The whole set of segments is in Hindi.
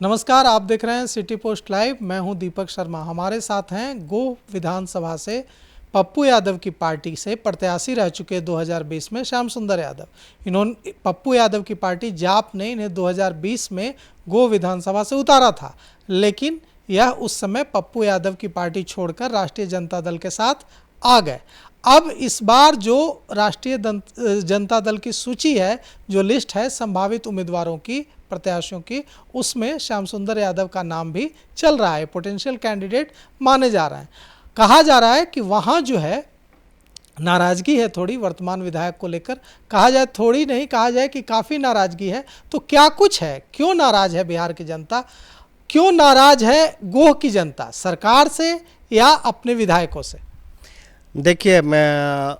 नमस्कार, आप देख रहे हैं सिटी पोस्ट लाइव। मैं हूं दीपक शर्मा। हमारे साथ हैं गो विधानसभा से पप्पू यादव की पार्टी से प्रत्याशी रह चुके 2020 में श्याम सुंदर यादव। इन्होंने पप्पू यादव की पार्टी जाप ने इन्हें 2020 में गो विधानसभा से उतारा था, लेकिन यह उस समय पप्पू यादव की पार्टी छोड़कर राष्ट्रीय जनता दल के साथ आ गए। अब इस बार जो राष्ट्रीय जनता दल की सूची है, जो लिस्ट है संभावित उम्मीदवारों की, प्रत्याशियों की, उसमें श्याम सुंदर यादव का नाम भी चल रहा है, पोटेंशियल कैंडिडेट माने जा रहे हैं। कहा जा रहा है कि वहाँ जो है नाराज़गी है थोड़ी वर्तमान विधायक को लेकर। कहा जाए थोड़ी नहीं, कहा जाए कि काफ़ी नाराज़गी है। तो क्या कुछ है, क्यों नाराज़ है बिहार की जनता, क्यों नाराज़ है गोह की जनता, सरकार से या अपने विधायकों से? देखिए, मैं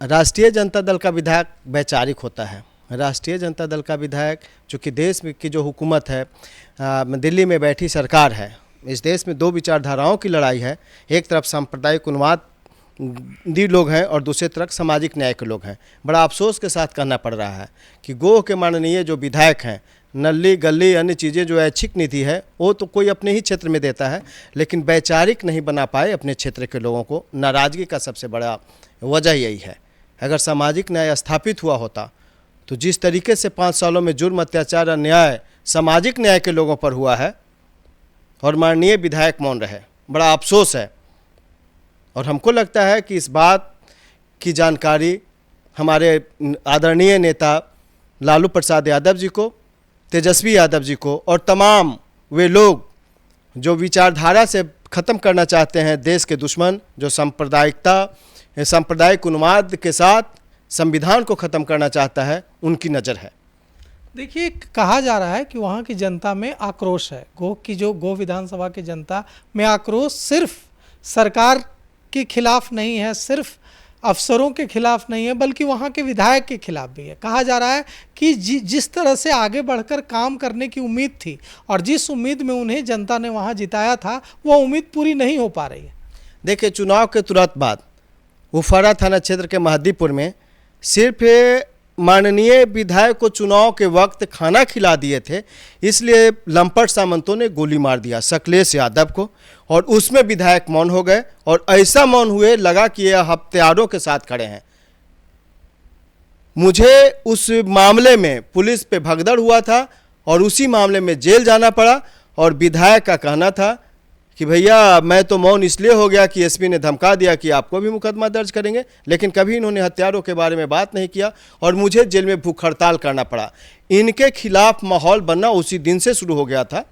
राष्ट्रीय जनता दल का विधायक वैचारिक होता है। राष्ट्रीय जनता दल का विधायक, चूँकि देश में की जो हुकूमत है, दिल्ली में बैठी सरकार है, इस देश में दो विचारधाराओं की लड़ाई है। एक तरफ सांप्रदायिक उन्मादी लोग हैं और दूसरी तरफ सामाजिक न्याय के लोग हैं। बड़ा अफसोस के साथ कहना पड़ रहा है कि गोह के माननीय जो विधायक हैं, नली गली अन्य चीज़ें जो ऐच्छिक निधि है वो तो कोई अपने ही क्षेत्र में देता है, लेकिन वैचारिक नहीं बना पाए अपने क्षेत्र के लोगों को। नाराज़गी का सबसे बड़ा वजह यही है। अगर सामाजिक न्याय स्थापित हुआ होता तो जिस तरीके से 5 सालों में जुर्म, अत्याचार, अन्याय सामाजिक न्याय के लोगों पर हुआ है और माननीय विधायक मौन रहे, बड़ा अफसोस है। और हमको लगता है कि इस बात की जानकारी हमारे आदरणीय नेता लालू प्रसाद यादव जी को, तेजस्वी यादव जी को और तमाम वे लोग जो विचारधारा से ख़त्म करना चाहते हैं देश के दुश्मन, जो सांप्रदायिक उन्माद के साथ संविधान को ख़त्म करना चाहता है, उनकी नज़र है। देखिए, कहा जा रहा है कि वहाँ की जनता में आक्रोश है। गो विधानसभा की जनता में आक्रोश सिर्फ सरकार के खिलाफ नहीं है, सिर्फ अफसरों के खिलाफ नहीं है, बल्कि वहाँ के विधायक के खिलाफ भी है। कहा जा रहा है कि जिस तरह से आगे बढ़कर काम करने की उम्मीद थी और जिस उम्मीद में उन्हें जनता ने वहाँ जिताया था, वो उम्मीद पूरी नहीं हो पा रही है। देखिए, चुनाव के तुरंत बाद उफारा थाना क्षेत्र के महदीपुर में सिर्फ माननीय विधायक को चुनाव के वक्त खाना खिला दिए थे, इसलिए लंपट सामंतों ने गोली मार दिया सकलेश यादव को, और उसमें विधायक मौन हो गए और ऐसा मौन हुए लगा कि यह हत्यारों के साथ खड़े हैं। मुझे उस मामले में पुलिस पे भगदड़ हुआ था और उसी मामले में जेल जाना पड़ा, और विधायक का कहना था कि भैया मैं तो मौन इसलिए हो गया कि एसपी ने धमका दिया कि आपको भी मुकदमा दर्ज करेंगे, लेकिन कभी इन्होंने हत्यारों के बारे में बात नहीं किया और मुझे जेल में भूख हड़ताल करना पड़ा। इनके खिलाफ माहौल बनना उसी दिन से शुरू हो गया था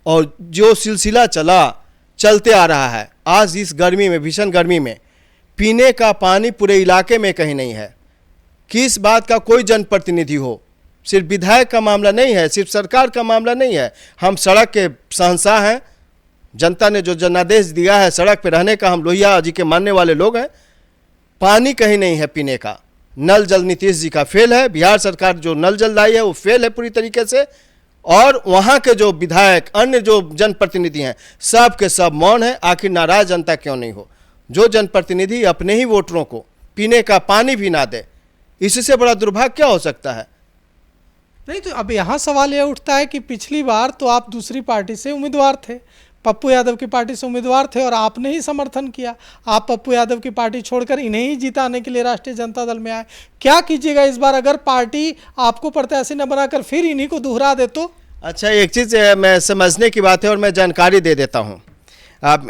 और जो सिलसिला चलते आ रहा है। आज इस गर्मी में, भीषण गर्मी में, पीने का पानी पूरे इलाके में कहीं नहीं है। किस बात का कोई जनप्रतिनिधि हो, सिर्फ विधायक का मामला नहीं है, सिर्फ सरकार का मामला नहीं है। हम सड़क के शहंशाह हैं, जनता ने जो जनादेश दिया है सड़क पे रहने का, हम लोहिया जी के मानने वाले लोग हैं। पानी कहीं नहीं है पीने का। नल जल नीतीश जी का फेल है, बिहार सरकार जो नल जल लाई है वो फेल है पूरी तरीके से, और वहाँ के जो विधायक, अन्य जो जनप्रतिनिधि हैं, सब के सब मौन है। आखिर नाराज जनता क्यों नहीं हो? जो जनप्रतिनिधि अपने ही वोटरों को पीने का पानी भी ना दे, इससे बड़ा दुर्भाग्य क्या हो सकता है? नहीं तो अब यहाँ सवाल यह उठता है कि पिछली बार तो आप दूसरी पार्टी से उम्मीदवार थे, पप्पू यादव की पार्टी से उम्मीदवार थे और आपने ही समर्थन किया। आप पप्पू यादव की पार्टी छोड़कर इन्हें ही जिताने के लिए राष्ट्रीय जनता दल में आए। क्या कीजिएगा इस बार अगर पार्टी आपको प्रत्याशी न बनाकर फिर इन्हीं को दोहरा दे तो? अच्छा, एक चीज़ मैं समझने की बात है और मैं जानकारी दे देता हूँ। आप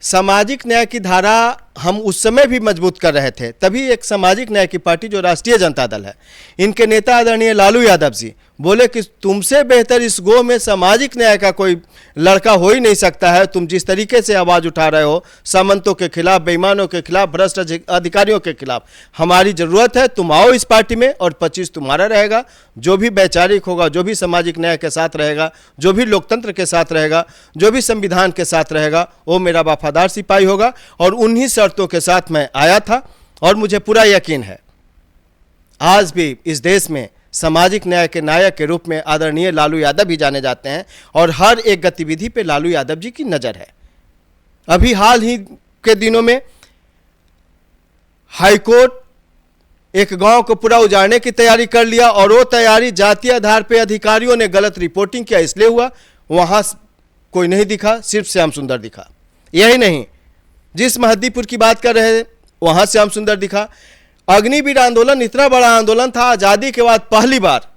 सामाजिक न्याय की धारा हम उस समय भी मजबूत कर रहे थे, तभी एक सामाजिक न्याय की पार्टी जो राष्ट्रीय जनता दल है, इनके नेता आदरणीय लालू यादव जी बोले कि तुमसे बेहतर इस गो में सामाजिक न्याय का कोई लड़का हो ही नहीं सकता है। तुम जिस तरीके से आवाज़ उठा रहे हो सामंतों के खिलाफ, बेईमानों के खिलाफ, भ्रष्ट अधिकारियों के खिलाफ, हमारी ज़रूरत है, तुम आओ इस पार्टी में और 25 तुम्हारा रहेगा। जो भी वैचारिक होगा, जो भी सामाजिक न्याय के साथ रहेगा, जो भी लोकतंत्र के साथ रहेगा, जो भी संविधान के साथ रहेगा, वो मेरा वफादार सिपाही होगा। और उन्हीं शर्तों के साथ मैं आया था और मुझे पूरा यकीन है आज भी इस देश में सामाजिक न्याय के नायक के रूप में आदरणीय लालू यादव भी जाने जाते हैं और हर एक गतिविधि पे लालू यादव जी की नज़र है। अभी हाल ही के दिनों में हाईकोर्ट एक गांव को पूरा उजाड़ने की तैयारी कर लिया, और वो तैयारी जातीय आधार पे अधिकारियों ने गलत रिपोर्टिंग किया, इसलिए हुआ। वहां कोई नहीं दिखा, सिर्फ श्याम सुंदर दिखा। यही नहीं, जिस महद्दीपुर की बात कर रहे थे वहां श्याम सुंदर दिखा। अग्निवीर आंदोलन इतना बड़ा आंदोलन था, आजादी के बाद पहली बार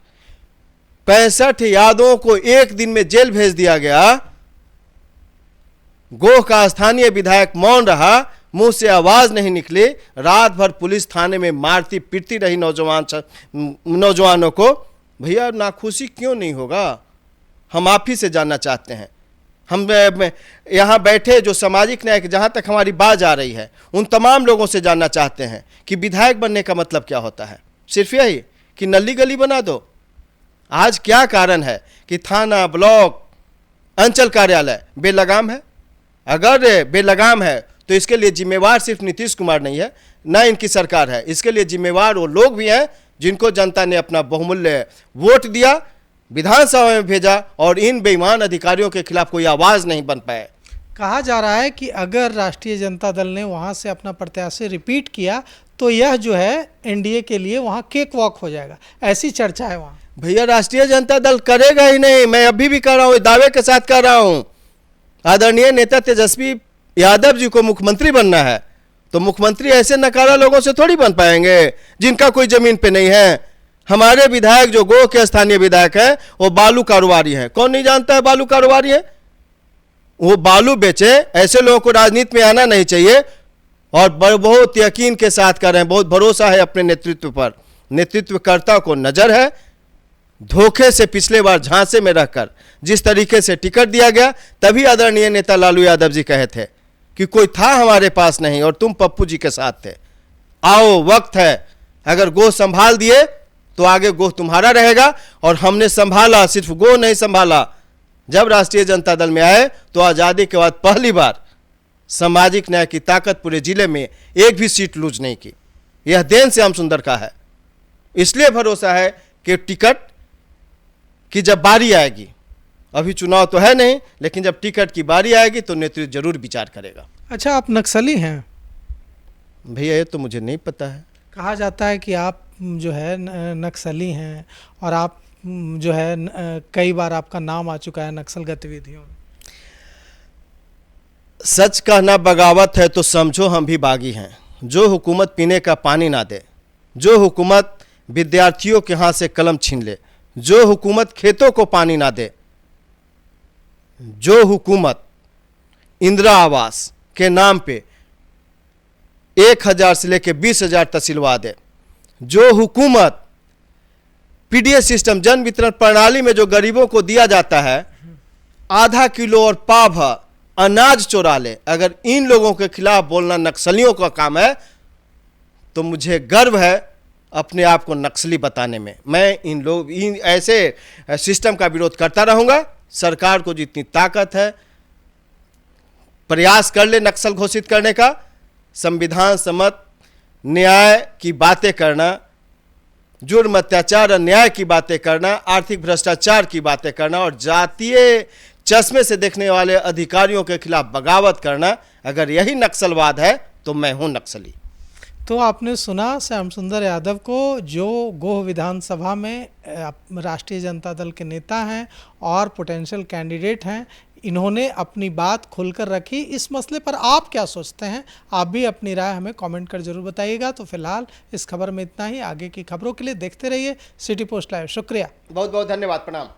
65 यादवों को एक दिन में जेल भेज दिया गया। गोह का स्थानीय विधायक मौन रहा, मुंह से आवाज नहीं निकली, रात भर पुलिस थाने में मारती पीटती रही नौजवानों को। भैया नाखुशी क्यों नहीं होगा? हम आप ही से जानना चाहते हैं। हम यहाँ बैठे जो सामाजिक न्याय, जहाँ तक हमारी बात आ रही है, उन तमाम लोगों से जानना चाहते हैं कि विधायक बनने का मतलब क्या होता है? सिर्फ यही कि नली गली बना दो? आज क्या कारण है कि थाना, ब्लॉक, अंचल कार्यालय बेलगाम है? अगर बेलगाम है तो इसके लिए जिम्मेवार सिर्फ नीतीश कुमार नहीं है, ना इनकी सरकार है। इसके लिए जिम्मेवार वो लोग भी हैं जिनको जनता ने अपना बहुमूल्य वोट दिया, विधानसभा में भेजा, और इन बेईमान अधिकारियों के खिलाफ कोई आवाज नहीं बन पाए। कहा जा रहा है कि अगर राष्ट्रीय जनता दल ने वहां से अपना प्रत्याशी रिपीट किया तो यह जो है एनडीए के लिए वहां केक वॉक हो जाएगा, ऐसी चर्चा है वहां। भैया राष्ट्रीय जनता दल करेगा ही नहीं, मैं अभी भी कह रहा हूँ, दावे के साथ कह रहा हूँ। आदरणीय नेता तेजस्वी यादव जी को मुख्यमंत्री बनना है तो मुख्यमंत्री ऐसे नकारा लोगों से थोड़ी बन पाएंगे जिनका कोई जमीन पे नहीं है। हमारे विधायक जो गोह के स्थानीय विधायक है वो बालू कारोबारी है। कौन नहीं जानता है बालू कारोबारी है? वो बालू बेचे। ऐसे लोगों को राजनीति में आना नहीं चाहिए, और बहुत यकीन के साथ कर रहे हैं, बहुत भरोसा है अपने नेतृत्व पर। नेतृत्वकर्ता को नजर है। धोखे से पिछले बार झांसे में रहकर जिस तरीके से टिकट दिया गया, तभी आदरणीय नेता लालू यादव जी कहे थे कि कोई था हमारे पास नहीं और तुम पप्पू जी के साथ थे। आओ वक्त है, अगर गोह संभाल दिए तो आगे गोह तुम्हारा रहेगा। और हमने संभाला, सिर्फ गोह नहीं संभाला। जब राष्ट्रीय जनता दल में आए तो आजादी के बाद पहली बार सामाजिक न्याय की ताकत पूरे जिले में एक भी सीट लूज नहीं की। यह देन श्याम सुंदर का है। इसलिए भरोसा है कि टिकट की जब बारी आएगी, अभी चुनाव तो है नहीं, लेकिन जब टिकट की बारी आएगी तो नेतृत्व जरूर विचार करेगा। अच्छा, आप नक्सली हैं? भैया ये तो मुझे नहीं पता है। कहा जाता है कि आप जो है नक्सली हैं, और आप जो है कई बार आपका नाम आ चुका है नक्सल गतिविधियों में। सच कहना बगावत है तो समझो हम भी बागी हैं। जो हुकूमत पीने का पानी ना दे, जो हुकूमत विद्यार्थियों के हाथ से कलम छीन ले, जो हुकूमत खेतों को पानी ना दे, जो हुकूमत इंदिरा आवास के नाम पे 1000 से लेकर 20,000 तहसीलवा दे, जो हुकूमत पीडीएस सिस्टम जन वितरण प्रणाली में जो गरीबों को दिया जाता है आधा किलो और पाव अनाज चोरा ले, अगर इन लोगों के खिलाफ बोलना नक्सलियों का काम है तो मुझे गर्व है अपने आप को नक्सली बताने में। मैं इन ऐसे सिस्टम का विरोध करता रहूंगा। सरकार को जितनी ताकत है प्रयास कर ले नक्सल घोषित करने का। संविधान सम्मत न्याय की बातें करना, जुर्म, अत्याचार, अन्याय की बातें करना, आर्थिक भ्रष्टाचार की बातें करना और जातीय चश्मे से देखने वाले अधिकारियों के खिलाफ बगावत करना, अगर यही नक्सलवाद है तो मैं हूं नक्सली। तो आपने सुना श्याम सुंदर यादव को, जो गोह विधानसभा में राष्ट्रीय जनता दल के नेता हैं और पोटेंशियल कैंडिडेट हैं। इन्होंने अपनी बात खुलकर रखी। इस मसले पर आप क्या सोचते हैं? आप भी अपनी राय हमें कमेंट कर जरूर बताइएगा। तो फिलहाल इस खबर में इतना ही। आगे की खबरों के लिए देखते रहिए सिटी पोस्ट लाइव। शुक्रिया, बहुत बहुत धन्यवाद, प्रणाम।